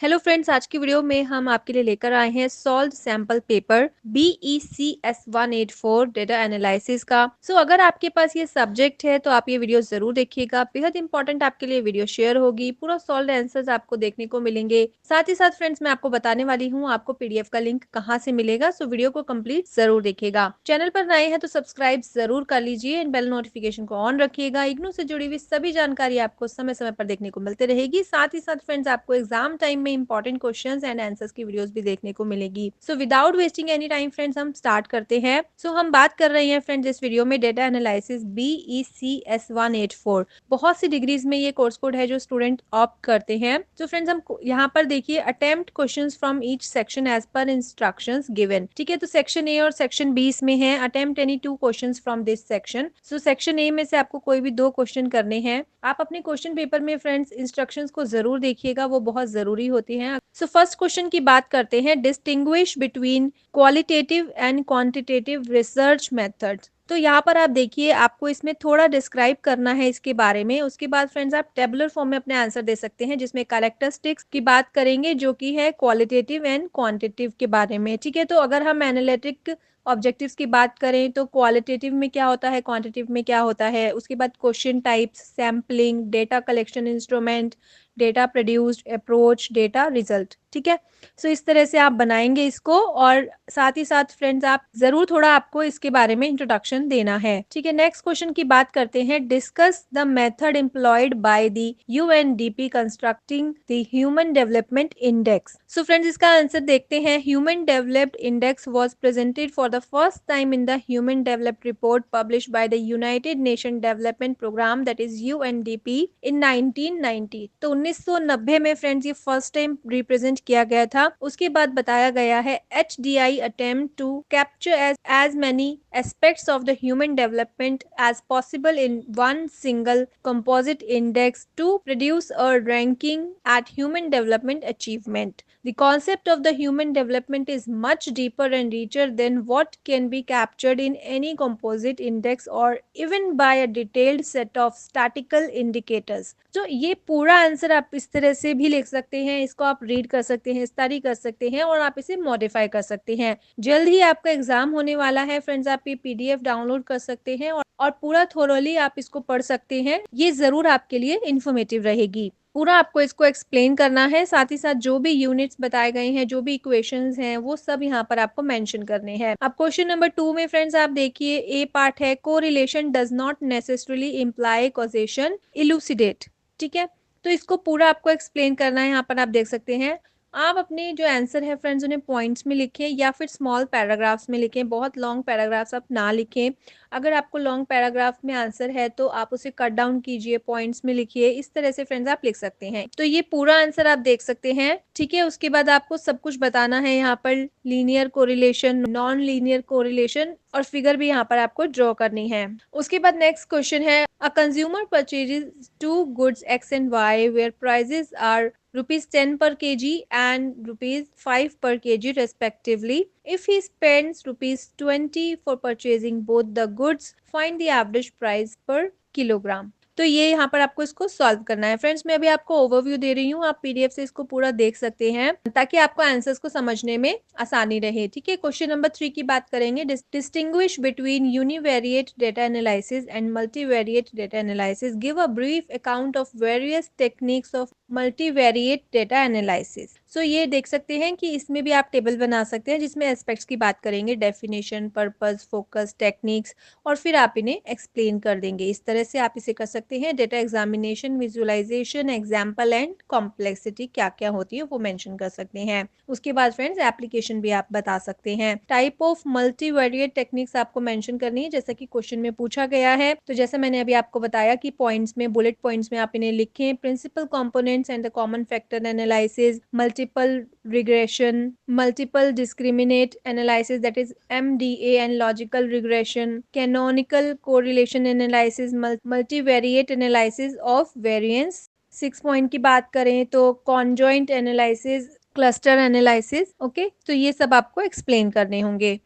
Hello friends, आज की video में हम आपके लिए लेकर आए हैं solve sample paper BECS 184 data analysis का। अगर आपके पास ये सब्जेक्ट है तो आप ये वीडियो जरूर देखिएगा। बेहद इंपॉर्टेंट आपके लिए वीडियो शेयर होगी। पूरा सॉल्व आंसर्स आपको देखने को मिलेंगे। साथ ही साथ फ्रेंड्स, मैं आपको बताने वाली हूँ आपको PDF का लिंक कहाँ से मिलेगा। वीडियो को कंप्लीट जरूर देखिएगा। चैनल पर नए हैं तो सब्सक्राइब जरूर कर लीजिए एंड बेल नोटिफिकेशन को ऑन रखिएगा। इग्नू से जुड़ी हुई सभी जानकारी आपको समय समय पर देखने को मिलती रहेगी। साथ ही साथ फ्रेंड्स, आपको एग्जाम टाइम में इंपॉर्टेंट क्वेश्चंस एंड आंसर्स की वीडियोस भी देखने को मिलेगी। Without wasting any time friends, हम स्टार्ट करते हैं। हम बात कर रहे हैं फ्रेंड्स इस वीडियो में डेटा एनालिसिस BECS 184। बहुत सी डिग्रीज में ये कोर्स कोड है जो स्टूडेंट ऑप्ट करते हैं। फ्रेंड्स, हम यहाँ पर देखिए attempt questions from each section as per instructions given. ठीक है, तो सेक्शन ए और सेक्शन बी इसमें है। Attempt any 2 questions from this section. Section A में से आपको कोई भी 2 क्वेश्चन करने हैं। आप अपने क्वेश्चन पेपर में फ्रेंड्स इंस्ट्रक्शंस को जरूर देखिएगा, वो बहुत जरूरी होती हैं। फर्स्ट क्वेश्चन की बात करते हैं, distinguish between qualitative and quantitative research methods. यहाँ पर आप देखिए, आपको इसमें थोड़ा डिस्क्राइब करना है इसके बारे में। उसके बाद फ्रेंड्स, आप टेबुलर फॉर्म में अपने आंसर दे सकते हैं, जिसमें कैरेक्टरिस्टिक्स की बात करेंगे जो कि है क्वालिटेटिव एंड क्वांटिटेटिव के बारे में। ठीक है, तो अगर हम एनालिटिक ऑब्जेक्टिव्स की बात करें तो क्वालिटेटिव में क्या होता है, क्वांटिटेटिव में क्या होता है। उसके बाद question types, sampling, data collection instrument, data produced, approach, data result. ठीक है, इस तरह से आप बनाएंगे इसको। और साथ ही साथ फ्रेंड्स, आप जरूर थोड़ा आपको इसके बारे में इंट्रोडक्शन देना है। ठीक है, नेक्स्ट क्वेश्चन की बात करते हैं, discuss the method employed by the UNDP constructing the human development index. Friends, इसका आंसर देखते हैं। Human developed index was presented for the first time in the human developed report published by the United Nation development programme that is UNDP in 1990। तो 1990 में friends ये first time represent किया गया था। उसके बाद बताया गया है, HDI attempt to capture as many aspects of the human development as possible in one single composite index to produce a ranking at human development achievement. The concept of the human development is much deeper and richer than what can be captured in any composite index or even by a detailed set of statistical indicators. तो ये पूरा answer आप इस तरह से भी लिख सकते हैं, इसको आप रीड कर सकते हैं, स्टडी कर सकते हैं और आप इसे मॉडिफाई कर सकते हैं। जल्द ही आपका एग्जाम होने वाला है फ्रेंड्स, आप ये PDF डाउनलोड कर सकते हैं और पूरा थोरोली आप इसको पढ़ सकते हैं। ये जरूर आपके लिए इंफॉर्मेटिव रहेगी। पूरा आपको इसको एक्सप्लेन करना है। साथ ही साथ जो भी यूनिट्स बताए गए हैं, जो भी इक्वेशंस हैं, वो सब यहाँ पर आपको मेंशन करने हैं। अब क्वेश्चन नंबर 2 में फ्रेंड्स, आप देखिए, ए पार्ट है, correlation does not necessarily imply causation, elucidate. ठीक है, तो इसको पूरा आपको एक्सप्लेन करना है। यहाँ पर आप देख सकते हैं। आप अपने जो आंसर है फ्रेंड्स, उन्हें पॉइंट्स में लिखें या फिर स्मॉल पैराग्राफ्स में लिखें। बहुत लॉन्ग पैराग्राफ्स आप ना लिखें। अगर आपको लॉन्ग पैराग्राफ में आंसर है तो आप उसे कट डाउन कीजिए, पॉइंट्स में लिखिए। इस तरह से फ्रेंड्स आप लिख सकते हैं। तो ये पूरा आंसर आप देख सकते हैं। ठीक है, उसके बाद आपको सब कुछ बताना है यहाँ पर, linear correlation, non linear correlation, और फिगर भी यहाँ पर आपको ड्रॉ करनी है। उसके बाद नेक्स्ट क्वेश्चन है, a consumer purchases two goods X and Y where prices are ₹10 per kg and ₹5 per kg respectively. If he spends ₹20 for purchasing both the goods, find the average price per kilogram. तो ये यहाँ पर आपको इसको solve करना है। Friends, मैं अभी आपको ओवरव्यू दे रही हूँ, आप PDF से इसको पूरा देख सकते हैं ताकि आपको आंसर्स को समझने में आसानी रहे। ठीक है, क्वेश्चन नंबर 3 की बात करेंगे, distinguish between univariate data analysis and multivariate data analysis. Give a brief account of various techniques of multivariate data analysis. ये देख सकते हैं कि इसमें भी आप टेबल बना सकते हैं, जिसमें एस्पेक्ट्स की बात करेंगे, डेफिनेशन, पर्पस, फोकस, टेक्निक्स, और फिर आप इन्हें एक्सप्लेन कर देंगे। इस तरह से आप इसे कर सकते हैं। Data examination, visualisation, example and complexity क्या क्या होती है वो मेंशन कर सकते हैं। उसके बाद फ्रेंड्स, एप्लीकेशन भी आप बता सकते हैं। टाइप ऑफ मल्टीवेरिएट टेक्निक्स आपको मेंशन करनी है, जैसा कि क्वेश्चन में पूछा गया है। तो जैसा मैंने अभी आपको बताया कि पॉइंट्स में, बुलेट पॉइंट्स में आप इन्हें लिखें। Principal components and the common factor analysis, multiple regression, multiple discriminate analysis that is MDA and logical regression, canonical correlation analysis, multivariate analysis of variance। 6 point की बात करें तो conjoint analysis, cluster analysis। Okay, तो ये सब आपको explain करने होंगे।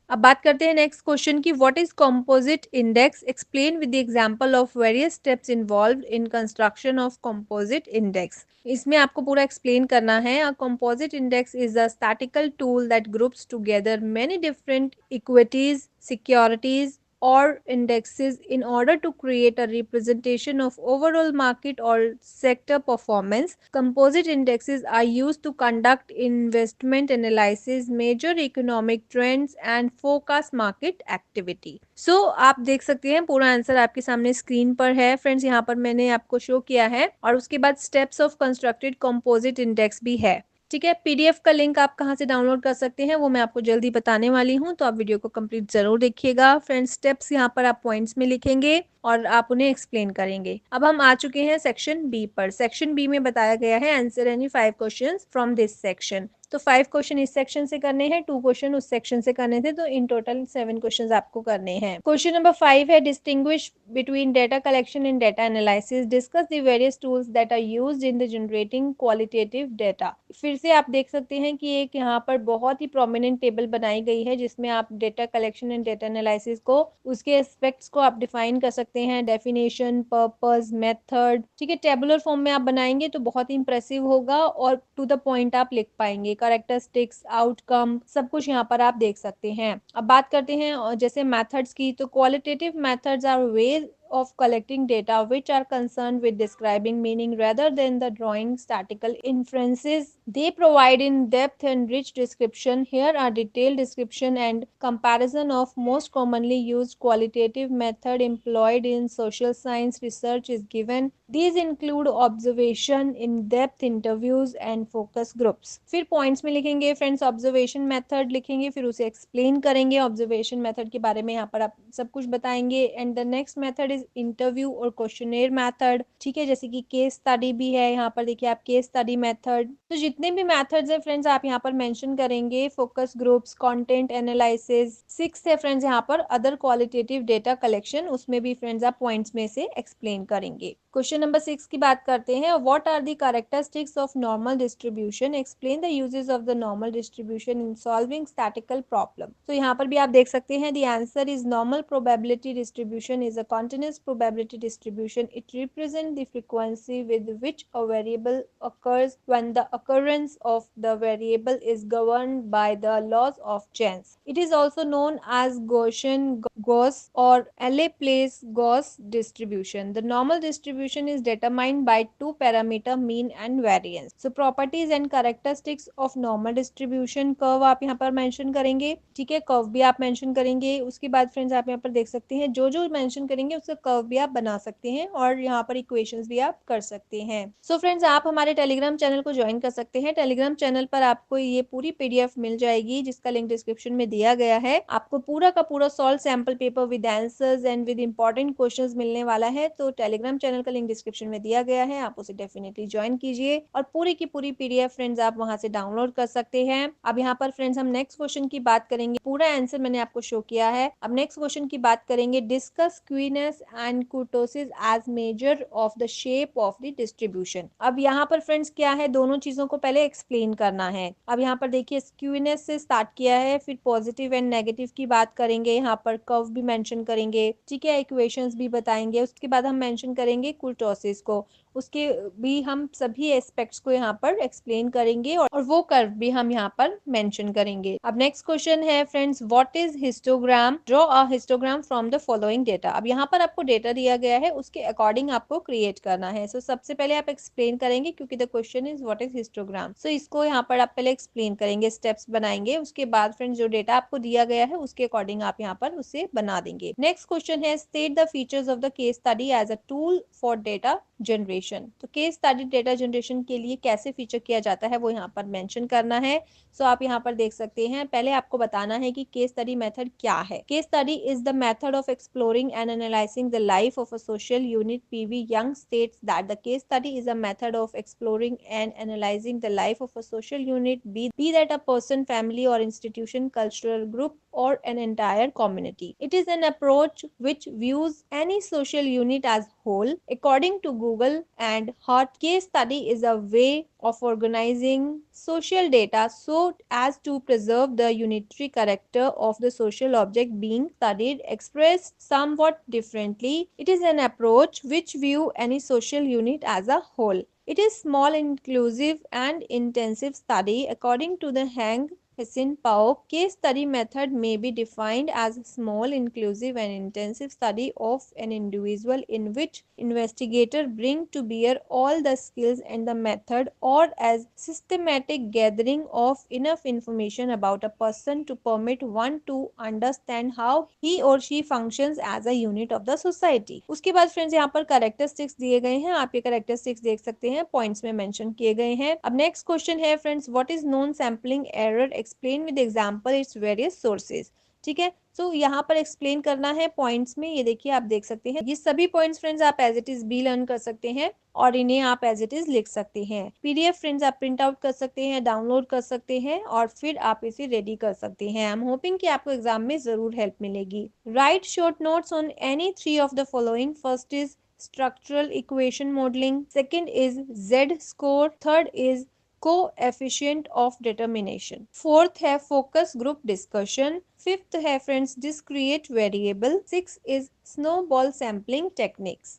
अब बात करते हैं नेक्स्ट क्वेश्चन की, what is composite index, explain with the example of various steps involved in construction of composite index. इसमें आपको पूरा एक्सप्लेन करना है। A composite index is a statistical tool that groups together many different equities, securities or indexes in order to create a representation of overall market or sector performance. Composite indexes are used to conduct investment analysis, measure economic trends and forecast market activity. So आप देख सकते हैं पूरा answer आपके सामने screen पर है friends, यहाँ पर मैंने आपको शो किया है और उसके बाद steps of constructed composite index भी है। ठीक है, पीडीएफ का लिंक आप कहाँ से डाउनलोड कर सकते हैं वो मैं आपको जल्दी बताने वाली हूँ, तो आप वीडियो को कंप्लीट जरूर देखिएगा। फ्रेंड्स, स्टेप्स यहाँ पर आप पॉइंट्स में लिखेंगे और आप उन्हें एक्सप्लेन करेंगे। अब हम आ चुके हैं सेक्शन बी पर। सेक्शन बी में बताया गया है answer any 5 questions from this section. तो 5 क्वेश्चन इस सेक्शन से करने हैं, 2 क्वेश्चन उस सेक्शन से करने थे, तो इन टोटल 7 क्वेश्चंस आपको करने हैं। क्वेश्चन नंबर 5 है, distinguish between data collection and data analysis, discuss the various tools that are used in the generating qualitative data. फिर से आप देख सकते हैं कि एक यहाँ पर बहुत ही प्रोमिनेंट टेबल बनाई गई है जिसमें आप data collection and data analysis को, उसके एस्पेक्ट्स को आप डिफाइन कर सकते हैं, डेफिनेशन, पर्पस, मेथड। ठीक है, टेबुलर फॉर्म में आप बनाएंगे तो बहुत ही इंप्रेसिव होगा और टू द पॉइंट आप लिख पाएंगे। कैरेक्टरिस्टिक्स, आउटकम, सब कुछ यहाँ पर आप देख सकते हैं। अब बात करते हैं जैसे मेथड्स की, तो qualitative methods are ways of collecting data which are concerned with describing meaning rather than the drawing statistical inferences. They provide in depth and rich description. Here are detailed description and comparison of most commonly used qualitative method employed in social science research is given. These include observation, in-depth interviews and focus groups. फिर points में लिखेंगे friends, observation method लिखेंगे, फिर उसे explain करेंगे। Observation method के बारे में यहाँ पर आप सब कुछ बताएंगे। And the next method is interview और क्वेश्चनेयर मेथड। ठीक है, जैसे कि केस स्टडी भी है, यहाँ पर देखिए आप केस स्टडी मेथड। तो जितने भी मेथड्स है फ्रेंड्स आप यहाँ पर मेंशन करेंगे। Focus groups, content analysis. 6 है फ्रेंड्स यहाँ पर अदर क्वालिटेटिव डेटा कलेक्शन, उसमें भी फ्रेंड्स आप पॉइंट्स में से एक्सप्लेन करेंगे। क्वेश्चन नंबर 6 की बात करते हैं, what are the characteristics of normal distribution, explain the uses of the normal distribution in solving statical problem. तो यहाँ पर भी आप देख सकते हैं, the answer is normal probability distribution is a continuous probability distribution. It represent the frequency with which a variable occurs when the occurrence of the variable is governed by the laws of chance. It is also known as Gaussian Gauss or Laplace-Gauss distribution. The normal distribution is determined by two parameter mean and variance. So properties and characteristics of normal distribution, curve आप यहाँ पर mention करेंगे। ठीक है, curve भी आप mention करेंगे। उसके बाद फ्रेंड्स आप यहाँ पर देख सकते हैं जो जो मेंशन करेंगे उसका कर्व भी आप बना सकते हैं और यहाँ पर इक्वेशंस भी आप कर सकते हैं। सो फ्रेंड्स, आप हमारे टेलीग्राम चैनल को ज्वाइन कर सकते हैं। टेलीग्राम चैनल पर आपको ये पूरी पीडीएफ मिल जाएगी जिसका लिंक डिस्क्रिप्शन में दिया गया है। आपको पूरा का पूरा solve sample paper with answers and with important questions मिलने वाला है। तो टेलीग्राम चैनल का लिंक डिस्क्रिप्शन में दिया गया है, आप उसे डेफिनेटली ज्वाइन कीजिए और पूरी की पूरी पीडीएफ फ्रेंड्स आप वहां से डाउनलोड कर सकते हैं। अब यहाँ पर फ्रेंड्स हम नेक्स्ट क्वेश्चन की बात करेंगे। पूरा आंसर मैंने आपको शो किया है। अब नेक्स्ट क्वेश्चन की बात करेंगे, discuss skewness and kurtosis as measure of the shape of the distribution. अब यहाँ पर फ्रेंड्स क्या है, दोनों चीजों को पहले एक्सप्लेन करना है। अब यहाँ पर देखिए स्क्यूनेस से स्टार्ट किया है, फिर पॉजिटिव एंड नेगेटिव की बात करेंगे, यहाँ पर कर्व भी मेंशन करेंगे। ठीक है, इक्वेशंस भी बताएंगे। उसके बाद हम मेंशन करेंगे कुर्टोसिस को, उसके भी हम सभी एस्पेक्ट्स को यहाँ पर एक्सप्लेन करेंगे और वो कर्व भी हम यहाँ पर मेंशन करेंगे। अब नेक्स्ट क्वेश्चन है friends, what is histogram, draw a histogram from the following data. अब यहाँ पर आपको डेटा दिया गया है, उसके अकॉर्डिंग आपको क्रिएट करना है। सो सबसे पहले आप एक्सप्लेन करेंगे क्योंकि the question is what is histogram. So इसको यहाँ पर आप पहले एक्सप्लेन करेंगे, स्टेप्स बनाएंगे। उसके बाद फ्रेंड्स जो डेटा आपको दिया गया है उसके अकॉर्डिंग आप यहाँ पर उसे बना देंगे। नेक्स्ट क्वेश्चन है, state the features of the case study as a tool for data generation. तो केस स्टडी डेटा जनरेशन के लिए कैसे फीचर किया जाता है वो यहाँ पर मेंशन करना है। सो आप यहाँ पर देख सकते हैं, पहले आपको बताना है कि केस स्टडी मेथड क्या है। Case study is the method of exploring and analysing the life of a social unit. PV Young states that the case study is a method of exploring and analysing the life of a social unit, be that a person, family और institution, cultural group or an entire community. It is an approach which views any social unit as whole. According to Google and Hart, case study is a way of organizing social data so as to preserve the unitary character of the social object being studied. Expressed somewhat differently, it is an approach which view any social unit as a whole. It is small, inclusive, and intensive study. According to the Hang Hsin Pao, case study method may be defined as a small, inclusive, and intensive study of an individual in which investigators bring to bear all the skills and the method, or as systematic gathering of enough information about a person to permit one to understand how he or she functions as a unit of the society. उसके बाद friends यहाँ पर characteristics दिए गए हैं, आप ये characteristics देख सकते हैं, पॉइंट्स में मेंशन किए गए हैं। अब नेक्स्ट क्वेश्चन है friends, what is non sampling error, explain with example its various sources. ठीक है, सो यहाँ पर एक्सप्लेन करना है पॉइंट्स में। ये देखिए आप देख सकते हैं, ये सभी पॉइंट्स फ्रेंड्स आप एज इट इज भी लर्न कर सकते हैं और इन्हें आप एज इट इज लिख सकते हैं। पीडीएफ फ्रेंड्स आप प्रिंट आउट कर सकते हैं, डाउनलोड कर सकते हैं और फिर आप इसे रेडी कर सकते हैं। आई एम होपिंग कि आपको एग्जाम में जरूर हेल्प मिलेगी। Right short notes on any three of the following. First is structural equation modeling, second is z score, third is coefficient of determination, fourth है focus group discussion, fifth है friends discrete variable, sixth is snowball sampling techniques।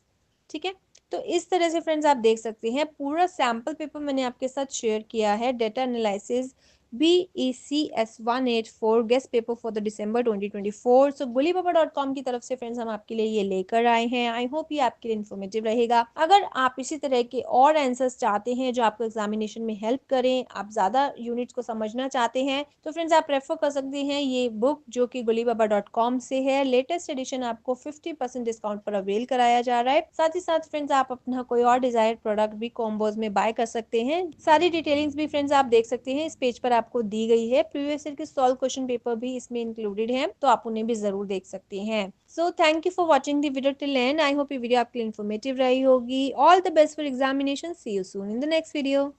ठीक है, तो इस तरह से friends आप देख सकते हैं पूरा सैम्पल पेपर मैंने आपके साथ शेयर किया है। Data analysis BECS184 guest paper for the December 2024। So gullypapa.com की तरफ से फ्रेंड्स हम आपके लिए ये लेकर आए हैं। आई होप ये आपके लिए इन्फॉर्मेटिव रहेगा। अगर आप इसी तरह के और आंसर्स चाहते हैं जो आपको एग्जामिनेशन में हेल्प करें, आप ज़्यादा यूनिट्स को समझना चाहते हैं, तो फ्रेंड्स आप रेफर कर सकते हैं ये बुक जो कि gullypapa.com से है। लेटेस्ट एडिशन आपको 50% डिस्काउंट पर अवेल कराया जा रहा है। साथ ही साथ फ्रेंड्स आप अपना कोई और डिजायर्ड प्रोडक्ट भी कॉम्बोज में बाय कर सकते हैं। सारी डिटेलिंग्स भी फ्रेंड्स आप देख सकते हैं, इस पेज पर आपको दी गई है। प्रीवियस ईयर के सॉल्व क्वेश्चन पेपर भी इसमें इंक्लूडेड है, तो आप उन्हें भी जरूर देख सकते हैं। So thank you for watching the video till end. I hope ये वीडियो आपके लिए इन्फॉर्मेटिव रही होगी। All the best for examination. See you soon in the next video.